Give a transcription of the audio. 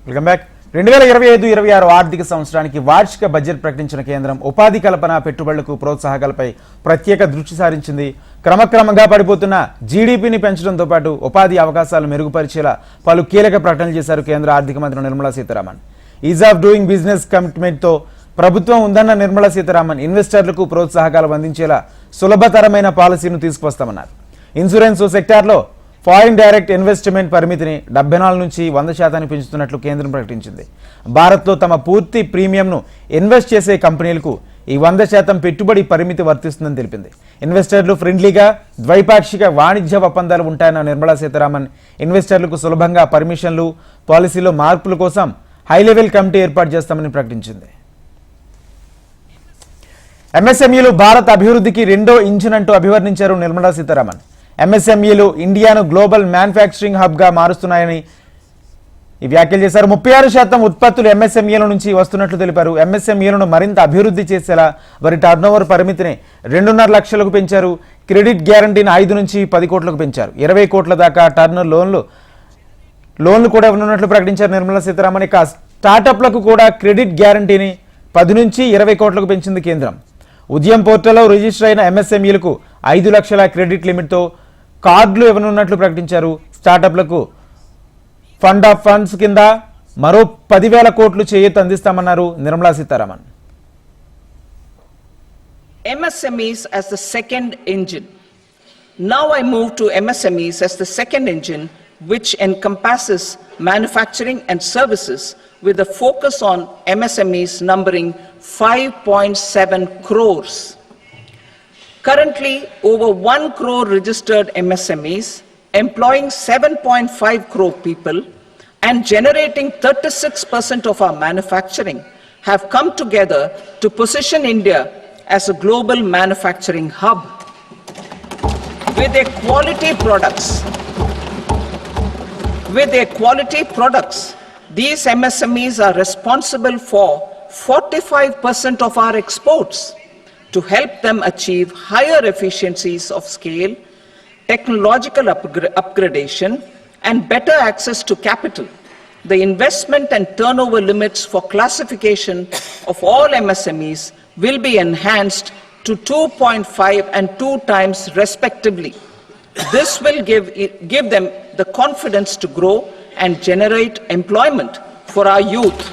Welcome back. 2025-26 ఆర్థిక సంవత్సరానికి వార్షిక బడ్జెట్ ప్రకటించిన కేంద్రం ఉపాధి కల్పన, పెట్టుబడులకు ప్రోత్సాహకాలపై ప్రత్యేక దృష్టి సారించింది. క్రమక్రమంగా పడిపోతున్న జీడీపీని పెంచడంతో పాటు ఉపాధి అవకాశాలు మెరుగుపరిచేలా పలు కీలక ప్రకటనలు చేశారు కేంద్ర ఆర్థిక మంత్రి Nirmala Sitharaman. Ease of doing business కమిట్మెంట్తో ప్రభుత్వం ఉందన్న నిర్మలా సీతారామన్ ఇన్వెస్టర్లకు ప్రోత్సాహకాలు అందించేలా సులభతరమైన పాలసీని తీసుకువస్తామన్నారు. ఇన్సూరెన్స్ సెక్టార్లో ఫారిన్ డైరెక్ట్ ఇన్వెస్ట్మెంట్ పరిమితిని 74 నుంచి 100% పెంచుతున్నట్లు కేంద్రం ప్రకటించింది. భారత్లో తమ పూర్తి ప్రీమియంను ఇన్వెస్ట్ చేసే కంపెనీలకు ఈ 100% పెట్టుబడి పరిమితి వర్తిస్తుందని తెలిపింది. ఇన్వెస్టర్లు ఫ్రెండ్లీగా ద్వైపాక్షిక వాణిజ్య ఒప్పందాలు ఉంటాయన్న నిర్మలా సీతారామన్ ఇన్వెస్టర్లకు సులభంగా పర్మిషన్లు, పాలసీలో మార్పుల కోసం హై లెవెల్ కమిటీ ఏర్పాటు చేస్తామని ప్రకటించింది. ఎంఎస్ఎంఈలు భారత్ అభివృద్ధికి రెండో ఇంజిన్ అంటూ అభివర్ణించారు నిర్మలా సీతారామన్. ఎంఎస్ఎంఈలు ఇండియాను గ్లోబల్ మ్యానుఫ్యాక్చరింగ్ హబ్గా మారుస్తున్నాయని వ్యాఖ్యలు చేశారు. 36% ఉత్పత్తులు ఎంఎస్ఎంఈల నుంచి వస్తున్నట్లు తెలిపారు. ఎంఎస్ఎంఈలను మరింత అభివృద్ధి చేసేలా వారి టర్నోవర్ పరిమితిని 2.5 లక్షలకు పెంచారు. క్రెడిట్ గ్యారంటీని 5 నుంచి 10 కోట్లకు పెంచారు. 20 కోట్ల దాకా టర్న్ లోన్లు కూడా ఉన్నట్లు ప్రకటించారు నిర్మలా సీతారామన్. ఇక స్టార్టప్లకు కూడా క్రెడిట్ గ్యారంటీని 10 నుంచి 20 కోట్లకు పెంచింది కేంద్రం. ఉద్యమ్ పోర్టల్లో రిజిస్టర్ అయిన ఎంఎస్ఎంఈలకు 5 లక్షల క్రెడిట్ లిమిట్తో కార్డులు ఇవ్వనున్నట్లు ప్రకటించారు. స్టార్టప్లకు ఫండ్ ఆఫ్ ఫండ్స్ కింద మరో 10,000 కోట్లు చేయూత అందిస్తామన్నారు Nirmala Sitharaman. MSMEs as the second engine. Now I move to MSMEs as the second engine, which encompasses manufacturing and services with a focus on MSMEs numbering 5.7 crores. Currently, over 1 crore registered MSMEs, employing 7.5 crore people and generating 36% of our manufacturing, have come together to position India as a global manufacturing hub. With their quality products, these MSMEs are responsible for 45% of our exports. To help them achieve higher efficiencies of scale, technological upgradation, and better access to capital, the investment and turnover limits for classification of all MSMEs will be enhanced to 2.5 and 2 times respectively. This will give them the confidence to grow and generate employment for our youth.